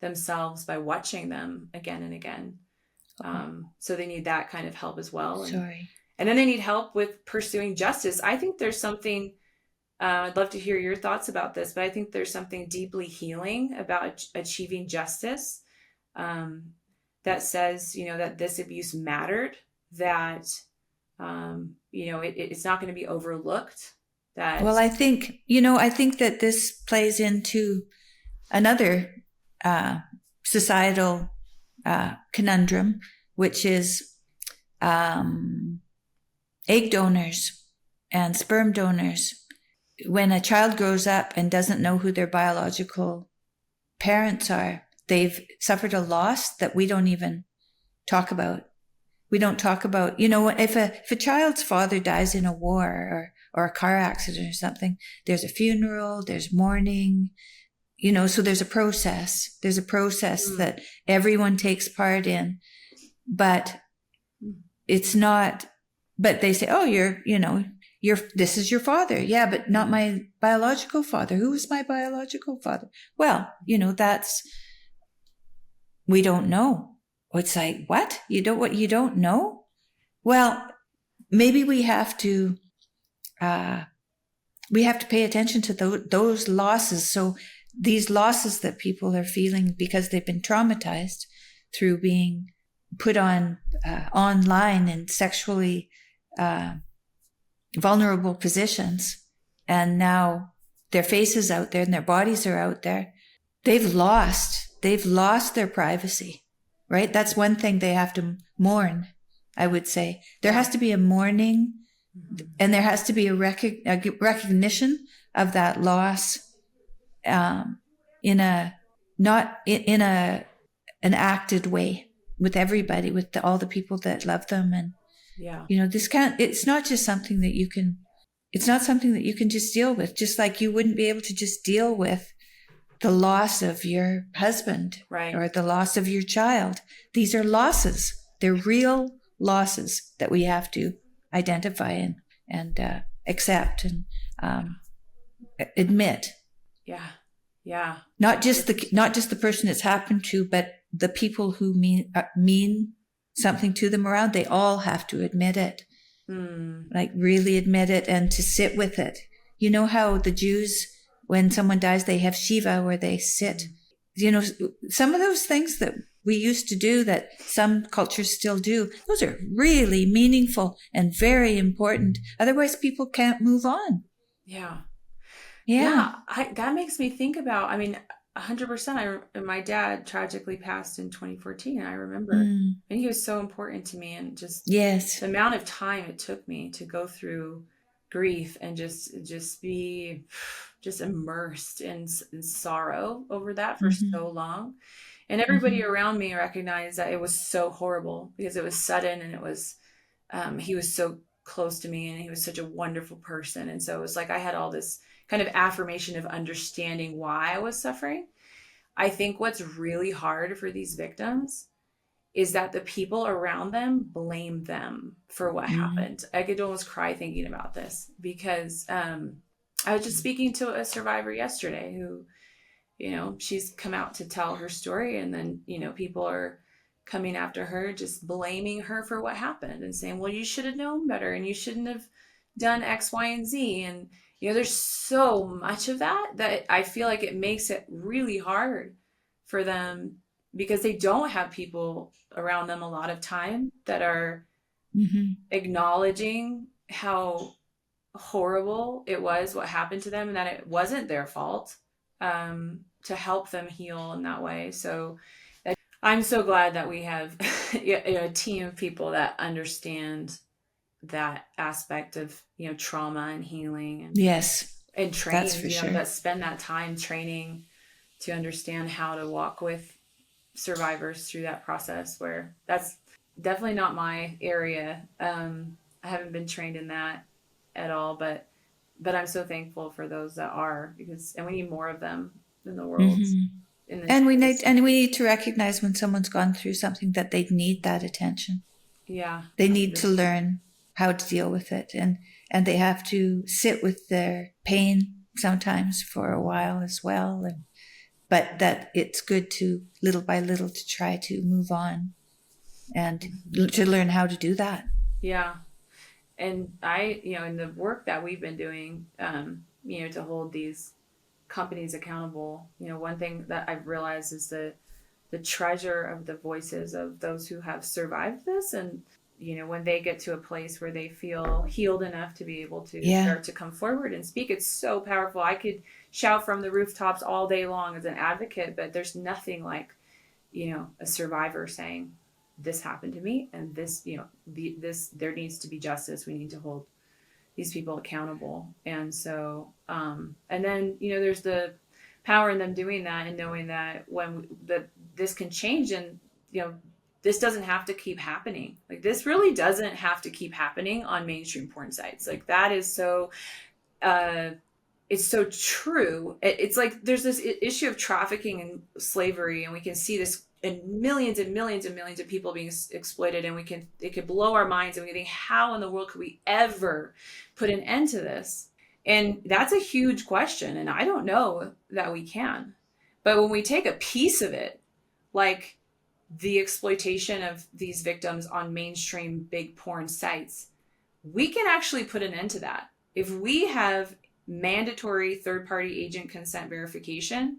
themselves by watching them again and again. So they need that kind of help as well. And then they need help with pursuing justice. I think there's something, I'd love to hear your thoughts about this, but I think there's something deeply healing about achieving justice, that says, that this abuse mattered, that, it's not going to be overlooked. I think that this plays into another societal conundrum, which is egg donors and sperm donors. When a child grows up and doesn't know who their biological parents are, they've suffered a loss that we don't even talk about. We don't talk about, if a child's father dies in a war, or a car accident or something, there's a funeral, there's mourning, so there's a process. There's a process that everyone takes part in, but it's not, but they say, oh, this is your father. Yeah, but not my biological father. Who is my biological father? Well, we don't know. It's like, what? You don't know? Well, maybe we have to pay attention to those losses. So these losses that people are feeling because they've been traumatized through being put on online in sexually vulnerable positions, and now their faces out there and their bodies are out there. They've lost their privacy, right? That's one thing they have to mourn, I would say. There has to be a mourning, and there has to be a recognition of that loss in an acted way with everybody, with all the people that love them. And it's not just something that you can just deal with, just like you wouldn't be able to just deal with the loss of your husband, right, or the loss of your child. These are losses. They're real losses that we have to identify and accept and admit. Yeah. Not just the person it's happened to, but the people who mean something to them around. They all have to admit it, like really admit it, and to sit with it. You know how the Jews, when someone dies, they have Shiva, where they sit. Some of those things that we used to do, that some cultures still do, those are really meaningful and very important. Otherwise, people can't move on. Yeah. Yeah. That makes me think about, 100%. My dad tragically passed in 2014. I remember, and he was so important to me, and just the amount of time it took me to go through grief and just be immersed in sorrow over that for so long. And everybody around me recognized that it was so horrible because it was sudden, and it was, he was so close to me, and he was such a wonderful person. And so it was like I had all this kind of affirmation of understanding why I was suffering. I think what's really hard for these victims is that the people around them blame them for what happened. I could almost cry thinking about this, because I was just speaking to a survivor yesterday who, she's come out to tell her story, and then, people are coming after her, just blaming her for what happened and saying, well, you should have known better, and you shouldn't have done X, Y, and Z. And, there's so much of that I feel like it makes it really hard for them, because they don't have people around them a lot of time that are acknowledging how horrible it was, what happened to them, and that it wasn't their fault, to help them heal in that way. So I'm so glad that we have a team of people that understand that aspect of, trauma and healing, and and train, that's for sure. That spend that time training to understand how to walk with survivors through that process, where that's definitely not my area. I haven't been trained in that at all, but I'm so thankful for those that are, and we need more of them in the world. And we need to recognize when someone's gone through something that they need that attention. Yeah. They need to learn how to deal with it, and they have to sit with their pain sometimes for a while as well. But that it's good to, little by little, to try to move on and to learn how to do that. Yeah. And in the work that we've been doing, to hold these companies accountable, one thing that I've realized is the treasure of the voices of those who have survived this. And, when they get to a place where they feel healed enough to be able to start to come forward and speak, it's so powerful. I could shout from the rooftops all day long as an advocate, but there's nothing like, a survivor saying, this happened to me, and this, there needs to be justice. We need to hold these people accountable. And so, and then, there's the power in them doing that, and knowing that this can change, and, this doesn't have to keep happening. Like, this really doesn't have to keep happening on mainstream porn sites. Like, that is so, it's so true. It's like there's this issue of trafficking and slavery, and we can see this in millions and millions and millions of people being exploited, and it could blow our minds, and we think, how in the world could we ever put an end to this? And that's a huge question, and I don't know that we can. But when we take a piece of it, like the exploitation of these victims on mainstream big porn sites, we can actually put an end to that. If we have mandatory third-party agent consent verification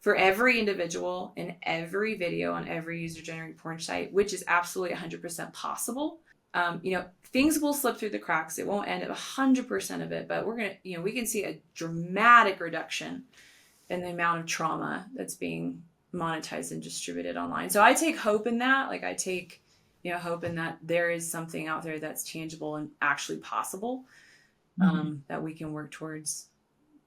for every individual in every video on every user-generated porn site, which is absolutely 100% possible, things will slip through the cracks. It won't end up 100% of it, but we can see a dramatic reduction in the amount of trauma that's being monetized and distributed online. So I take hope in that. Like, I take, hope in that there is something out there that's tangible and actually possible, that we can work towards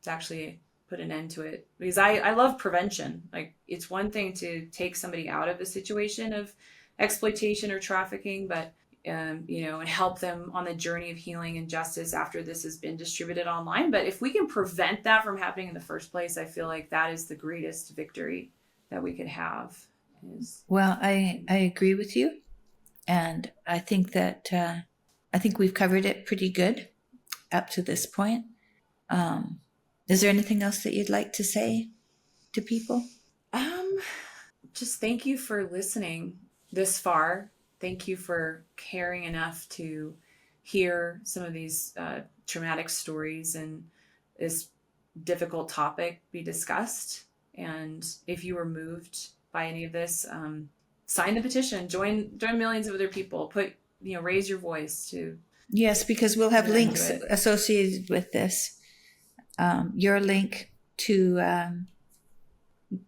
to actually put an end to it. Because I love prevention. Like, it's one thing to take somebody out of a situation of exploitation or trafficking, but and help them on the journey of healing and justice after this has been distributed online. But if we can prevent that from happening in the first place, I feel like that is the greatest victory that we could have. Well, I agree with you. And I think that, I think we've covered it pretty good up to this point. Is there anything else that you'd like to say to people? Just thank you for listening this far. Thank you for caring enough to hear some of these traumatic stories and this difficult topic be discussed. And if you were moved by any of this, sign the petition, join millions of other people, raise your voice to. Yes, because we'll have links associated with this. Your link to,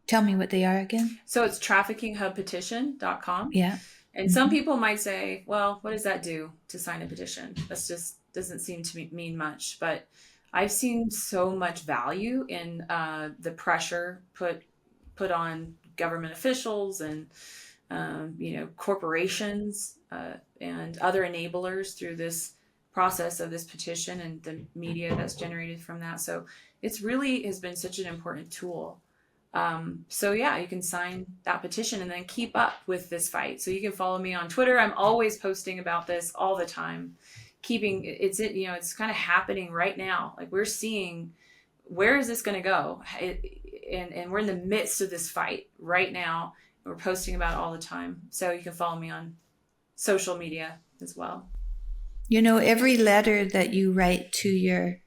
tell me what they are again. So it's traffickinghubpetition.com. Yeah. And some people might say, well, what does that do to sign a petition? That's just doesn't seem to mean much. But I've seen so much value in the pressure put on government officials and corporations and other enablers through this process of this petition and the media that's generated from that. So it's really has been such an important tool. You can sign that petition and then keep up with this fight. So you can follow me on Twitter. I'm always posting about this all the time. It's kind of happening right now. Like, we're seeing, where is this going to go? And we're in the midst of this fight right now. We're posting about it all the time. So you can follow me on social media as well. Every letter that you write to your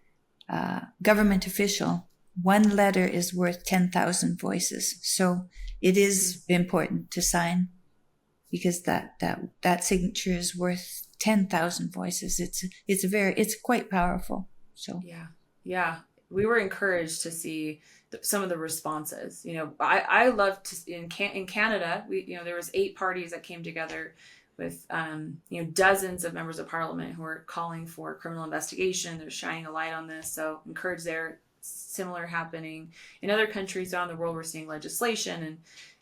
government official, one letter is worth 10,000 voices. So it is important to sign, because that signature is worth 10,000 voices. It's quite powerful. So yeah. We were encouraged to see some of the responses. I love to in Canada. There was 8 parties that came together with dozens of members of parliament who are calling for criminal investigation. They're shining a light on this. So encourage their similar happening in other countries around the world. We're seeing legislation and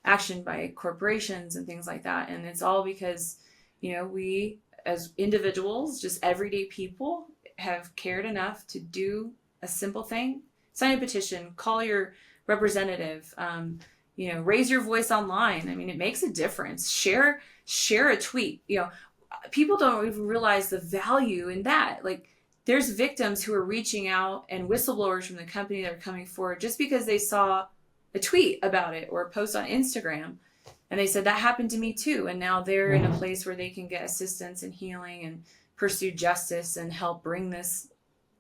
action by corporations and things like that. And it's all because, we as individuals, just everyday people, have cared enough to do a simple thing. Sign a petition, call your representative, raise your voice online. I mean, it makes a difference. Share a tweet. People don't even realize the value in that. Like, there's victims who are reaching out and whistleblowers from the company that are coming forward just because they saw a tweet about it or a post on Instagram. And they said, that happened to me too. And now they're in a place where they can get assistance and healing and pursue justice and help bring this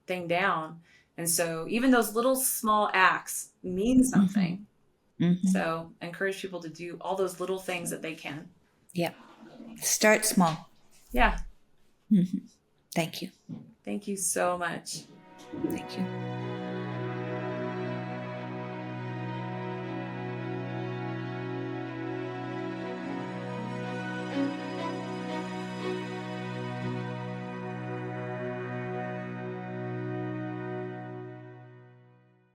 thing down. And so even those little small acts mean something. Mm-hmm. So I encourage people to do all those little things that they can. Yeah. Start small. Yeah. Mm-hmm. Thank you. Thank you so much. Thank you.